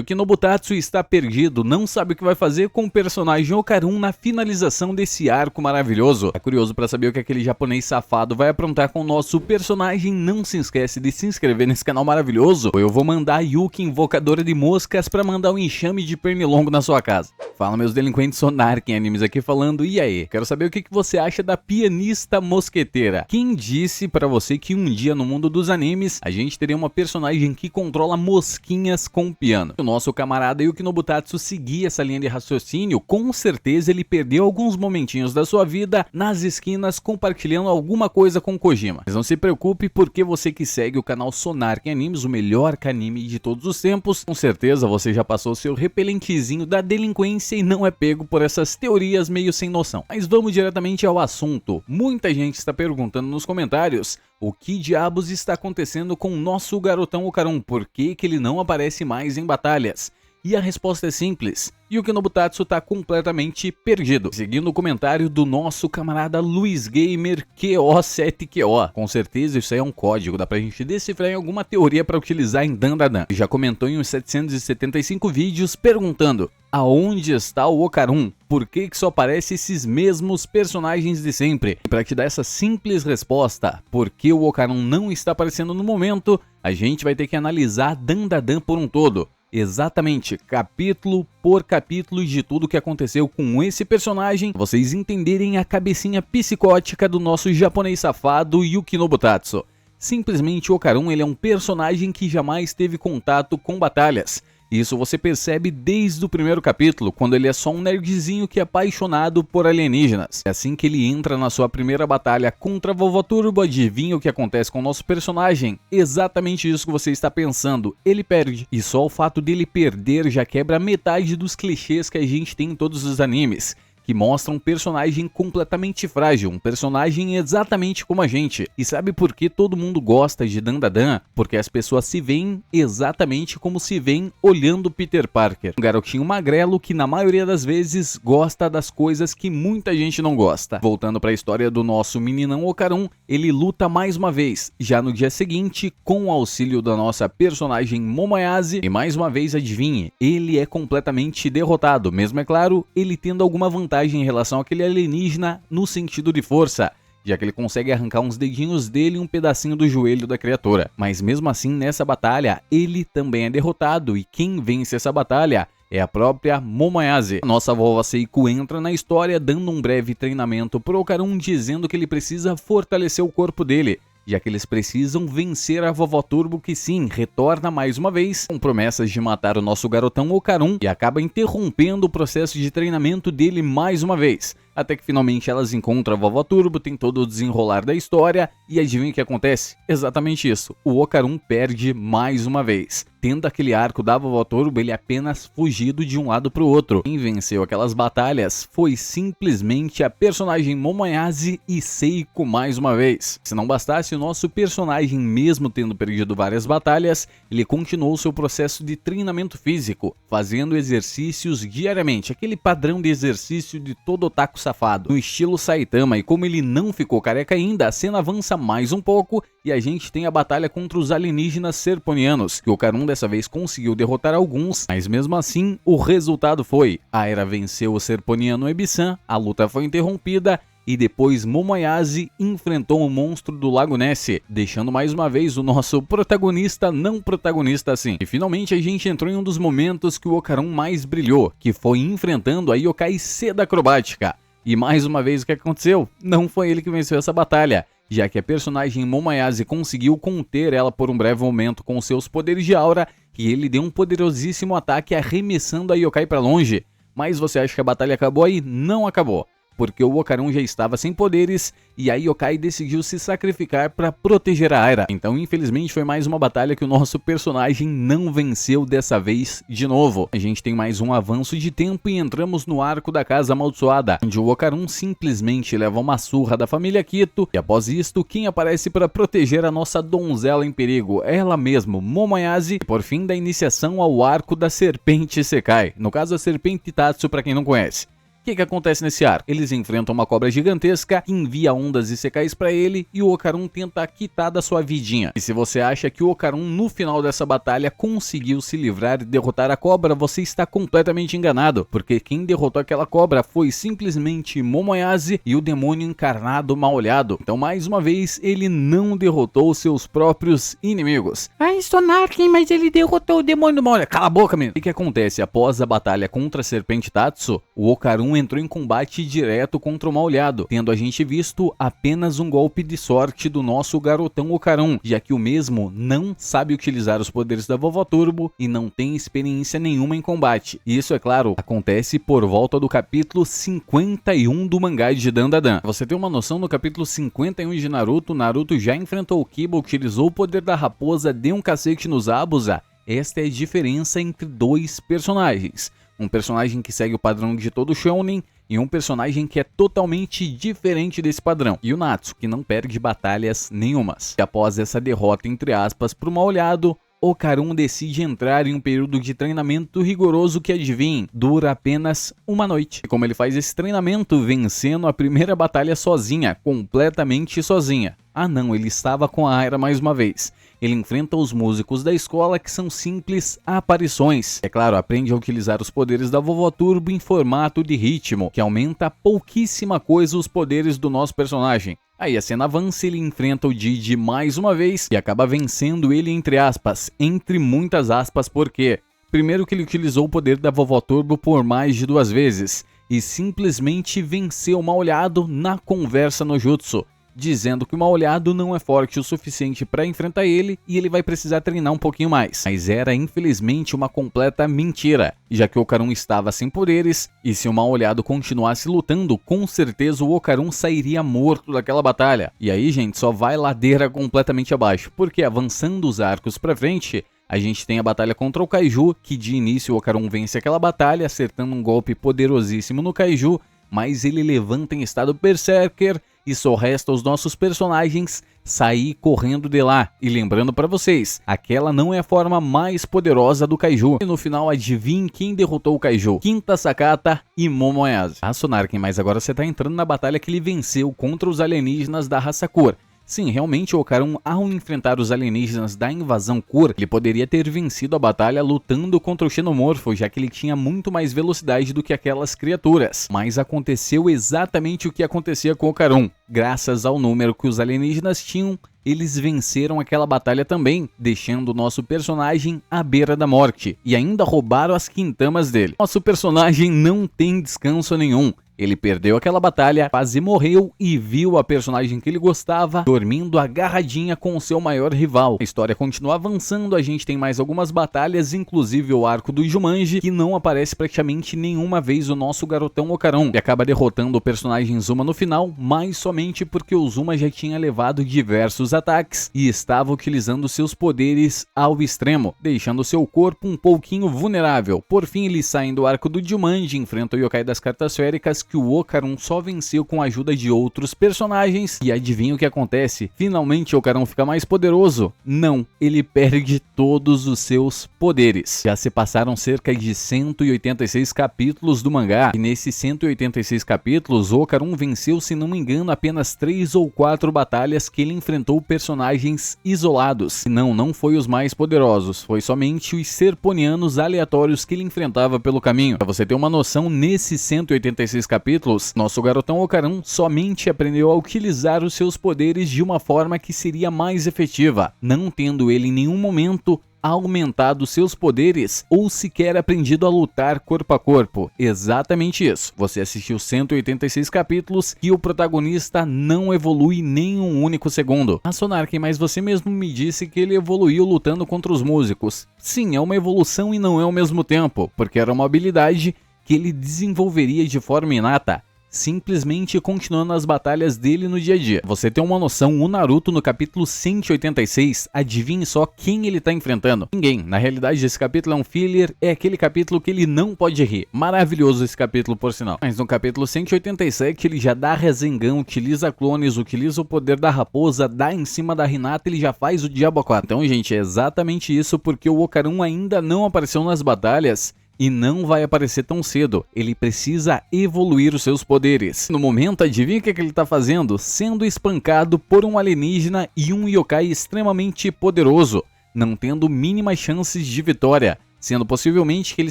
Yuki Nobutatsu está perdido, não sabe o que vai fazer com o personagem Okarun na finalização desse arco maravilhoso. É curioso para saber o que aquele japonês safado vai aprontar com o nosso personagem? Não se esquece de se inscrever nesse canal maravilhoso, ou eu vou mandar a Yuki invocadora de moscas para mandar um enxame de pernilongo na sua casa. Fala, meus delinquentes Sonarken Animes aqui falando, e aí? Quero saber o que você acha da pianista mosqueteira. Quem disse para você que um dia no mundo dos animes a gente teria uma personagem que controla mosquinhas com o piano? O nosso camarada Yuki Nobutatsu seguia essa linha de raciocínio, com certeza ele perdeu alguns momentinhos da sua vida nas esquinas compartilhando alguma coisa com Kojima. Mas não se preocupe, porque você que segue o canal Sonarken Animes, o melhor anime de todos os tempos, com certeza você já passou seu repelentezinho da delinquência e não é pego por essas teorias meio sem noção. Mas vamos diretamente ao assunto. Muita gente está perguntando nos comentários o que diabos está acontecendo com o nosso garotão Okarun, por que ele não aparece mais em batalhas? E a resposta é simples, Yuki Nobutatsu tá completamente perdido. Seguindo o comentário do nosso camarada Luiz Gamer QO7QO. Com certeza isso aí é um código, dá pra gente decifrar em alguma teoria para utilizar em Dandadan. Já comentou em uns 775 vídeos perguntando: aonde está o Okarun? Por que só aparecem esses mesmos personagens de sempre? E para te dar essa simples resposta, por que o Okarun não está aparecendo no momento, a gente vai ter que analisar Dandadan por um todo. Exatamente, capítulo por capítulo de tudo que aconteceu com esse personagem, vocês entenderem a cabecinha psicótica do nosso japonês safado Yuki Nobutatsu. Simplesmente o Okarun, ele é um personagem que jamais teve contato com batalhas. Isso você percebe desde o primeiro capítulo, quando ele é só um nerdzinho que é apaixonado por alienígenas. É assim que ele entra na sua primeira batalha contra a Vovó Turbo. Adivinha o que acontece com o nosso personagem? Exatamente isso que você está pensando, ele perde. E só o fato dele perder já quebra metade dos clichês que a gente tem em todos os animes, que mostra um personagem completamente frágil, um personagem exatamente como a gente. E sabe por que todo mundo gosta de Dandadan? Porque as pessoas se veem exatamente como se veem olhando Peter Parker. Um garotinho magrelo que na maioria das vezes gosta das coisas que muita gente não gosta. Voltando para a história do nosso meninão Okarun, ele luta mais uma vez, já no dia seguinte, com o auxílio da nossa personagem Momoyase, e mais uma vez, adivinhe, ele é completamente derrotado, mesmo é claro, ele tendo alguma vantagem em relação àquele alienígena no sentido de força, já que ele consegue arrancar uns dedinhos dele e um pedacinho do joelho da criatura. Mas mesmo assim, nessa batalha, ele também é derrotado, e quem vence essa batalha é a própria Momoyase. Nossa vovó Seiko entra na história dando um breve treinamento pro Okarun, dizendo que ele precisa fortalecer o corpo dele, já que eles precisam vencer a Vovó Turbo, que sim, retorna mais uma vez com promessas de matar o nosso garotão Okarun, e acaba interrompendo o processo de treinamento dele mais uma vez. Até que finalmente elas encontram a Vovó Turbo, tem todo o desenrolar da história, e adivinha o que acontece? Exatamente isso, o Okarun perde mais uma vez. Tendo aquele arco da Vovó Turbo, ele apenas fugido de um lado para o outro. Quem venceu aquelas batalhas foi simplesmente a personagem Momoyase e Seiko mais uma vez. Se não bastasse, o nosso personagem, mesmo tendo perdido várias batalhas, ele continuou seu processo de treinamento físico, fazendo exercícios diariamente, aquele padrão de exercício de todo otaku safado, no estilo Saitama. E como ele não ficou careca ainda, a cena avança mais um pouco e a gente tem a batalha contra os alienígenas serponianos, que o Okarun dessa vez conseguiu derrotar alguns, mas mesmo assim o resultado foi: a Era venceu o serponiano Ebisan, a luta foi interrompida e depois Momoyase enfrentou o monstro do Lago Ness, deixando mais uma vez o nosso protagonista não protagonista assim. E finalmente a gente entrou em um dos momentos que o Okarun mais brilhou, que foi enfrentando a Yokai Seda Acrobática. E mais uma vez o que aconteceu? Não foi ele que venceu essa batalha, já que a personagem Momoyase conseguiu conter ela por um breve momento com seus poderes de aura, e ele deu um poderosíssimo ataque arremessando a Yokai para longe. Mas você acha que a batalha acabou aí? Não acabou, porque o Okarun já estava sem poderes e a Yokai decidiu se sacrificar para proteger a Aira. Então, infelizmente, foi mais uma batalha que o nosso personagem não venceu dessa vez de novo. A gente tem mais um avanço de tempo e entramos no arco da Casa Amaldiçoada, onde o Okarun simplesmente leva uma surra da família Kito, e após isto, quem aparece para proteger a nossa donzela em perigo? Ela mesma, Momoyase, e por fim da iniciação ao arco da Serpente Sekai, no caso a Serpente Tatsu para quem não conhece. O que acontece nesse arco? Eles enfrentam uma cobra gigantesca, envia ondas e secais pra ele e o Ocarun tenta quitar da sua vidinha. E se você acha que o Ocarun no final dessa batalha conseguiu se livrar e derrotar a cobra, você está completamente enganado, porque quem derrotou aquela cobra foi simplesmente Momoyase e o demônio encarnado Mal-Olhado. Então mais uma vez ele não derrotou seus próprios inimigos. Sonarken, mas ele derrotou o demônio Mal-Olhado. Cala a boca, menino! O que acontece? Após a batalha contra a Serpente Tatsu, o Ocarun entrou em combate direto contra o Mal-Olhado, tendo a gente visto apenas um golpe de sorte do nosso garotão Ocarun, já que o mesmo não sabe utilizar os poderes da Vovó Turbo e não tem experiência nenhuma em combate. E isso, é claro, acontece por volta do capítulo 51 do mangá de Dandadan. Você tem uma noção, no capítulo 51 de Naruto, Naruto já enfrentou o Kiba, utilizou o poder da raposa, deu um cacete no Zabuza. Esta é a diferença entre dois personagens. Um personagem que segue o padrão de todo shounen e um personagem que é totalmente diferente desse padrão. E o Natsu, que não perde batalhas nenhumas. E após essa derrota, entre aspas, pro Mal-Olhado, Ocarun decide entrar em um período de treinamento rigoroso que, adivinhem, dura apenas uma noite. E como ele faz esse treinamento? Vencendo a primeira batalha sozinha, completamente sozinha. Ah não, ele estava com a Aira mais uma vez. Ele enfrenta os músicos da escola, que são simples aparições. É claro, aprende a utilizar os poderes da Vovó Turbo em formato de ritmo, que aumenta pouquíssima coisa os poderes do nosso personagem. Aí a cena avança, ele enfrenta o Didi mais uma vez e acaba vencendo ele, entre aspas, entre muitas aspas, porque primeiro que ele utilizou o poder da Vovó Turbo por mais de 2 vezes e simplesmente venceu o Mal-Olhado na conversa no Jutsu, dizendo que o Mal-Olhado não é forte o suficiente para enfrentar ele e ele vai precisar treinar um pouquinho mais. Mas era infelizmente uma completa mentira, já que o Ocarun estava sem poderes e se o Mal-Olhado continuasse lutando, com certeza o Ocarun sairia morto daquela batalha. E aí, gente, só vai ladeira completamente abaixo, porque avançando os arcos pra frente, a gente tem a batalha contra o Kaiju, que de início o Ocarun vence aquela batalha, acertando um golpe poderosíssimo no Kaiju, mas ele levanta em estado Berserker e só resta aos nossos personagens sair correndo de lá. E lembrando pra vocês, aquela não é a forma mais poderosa do Kaiju. E no final, adivinhe quem derrotou o Kaiju? Quinta Sakata e Momoyase. Ah, Sonarken, mas agora você tá entrando na batalha que ele venceu contra os alienígenas da raça Kur. Sim, realmente o Ocarun, ao enfrentar os alienígenas da invasão Kur, ele poderia ter vencido a batalha lutando contra o Xenomorfo, já que ele tinha muito mais velocidade do que aquelas criaturas. Mas aconteceu exatamente o que acontecia com o Ocarun. Graças ao número que os alienígenas tinham, eles venceram aquela batalha também, deixando o nosso personagem à beira da morte. E ainda roubaram as quintamas dele. Nosso personagem não tem descanso nenhum. Ele perdeu aquela batalha, quase morreu e viu a personagem que ele gostava dormindo agarradinha com o seu maior rival. A história continua avançando, a gente tem mais algumas batalhas, inclusive o arco do Jumanji, que não aparece praticamente nenhuma vez o nosso garotão Ocarun, e acaba derrotando o personagem Zuma no final, mas somente porque o Zuma já tinha levado diversos ataques e estava utilizando seus poderes ao extremo, deixando seu corpo um pouquinho vulnerável. Por fim, eles saem do arco do Jumanji, enfrentam o Yokai das Cartas Féricas, que o Ocarun só venceu com a ajuda de outros personagens. E adivinha o que acontece? Finalmente o Ocarun fica mais poderoso? Não, ele perde todos os seus poderes. Já se passaram cerca de 186 capítulos do mangá, e nesses 186 capítulos o Ocarun venceu, se não me engano, apenas 3 ou 4 batalhas que ele enfrentou personagens isolados. E não foi os mais poderosos, foi somente os serponianos aleatórios que ele enfrentava pelo caminho. Pra você ter uma noção, nesses 186 capítulos, nosso garotão Ocarun somente aprendeu a utilizar os seus poderes de uma forma que seria mais efetiva, não tendo ele em nenhum momento aumentado seus poderes ou sequer aprendido a lutar corpo a corpo. Exatamente isso. Você assistiu 186 capítulos e o protagonista não evolui nem um único segundo. Ah, Sonarken, mas você mesmo me disse que ele evoluiu lutando contra os músicos. Sim, é uma evolução e não é ao mesmo tempo, porque era uma habilidade que ele desenvolveria de forma inata, simplesmente continuando as batalhas dele no dia a dia. Você tem uma noção, o Naruto no capítulo 186, adivinhe só quem ele tá enfrentando? Ninguém. Na realidade, esse capítulo é um filler, é aquele capítulo que ele não pode rir. Maravilhoso esse capítulo, por sinal. Mas no capítulo 187, ele já dá Rasengan, utiliza clones, utiliza o poder da raposa, dá em cima da Hinata, ele já faz o Diabo 4. Então, gente, é exatamente isso, porque o Ocarun ainda não apareceu nas batalhas. e não vai aparecer tão cedo. Ele precisa evoluir os seus poderes. No momento, adivinha o que ele tá fazendo? Sendo espancado por um alienígena e um yokai extremamente poderoso, não tendo mínimas chances de vitória, sendo possivelmente que ele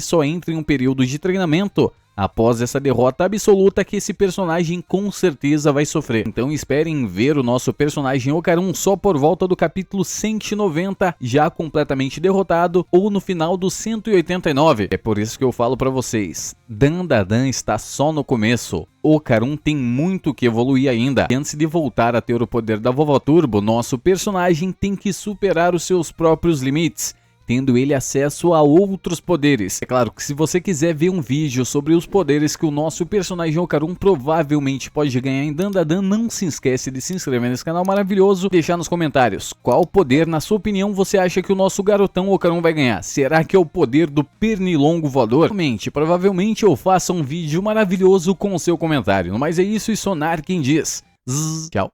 só entre em um período de treinamento após essa derrota absoluta que esse personagem com certeza vai sofrer. Então esperem ver o nosso personagem Okarun só por volta do capítulo 190, já completamente derrotado, ou no final do 189. É por isso que eu falo pra vocês, Dandadan está só no começo. Okarun tem muito que evoluir ainda. E antes de voltar a ter o poder da Vovó Turbo, nosso personagem tem que superar os seus próprios limites, tendo ele acesso a outros poderes. É claro que se você quiser ver um vídeo sobre os poderes que o nosso personagem Okarun provavelmente pode ganhar em Dandadan, não se esquece de se inscrever nesse canal maravilhoso, deixar nos comentários qual poder, na sua opinião, você acha que o nosso garotão Okarun vai ganhar. Será que é o poder do pernilongo voador? Comente, provavelmente eu faça um vídeo maravilhoso com o seu comentário. Mas é isso, e Sonar quem diz. Tchau.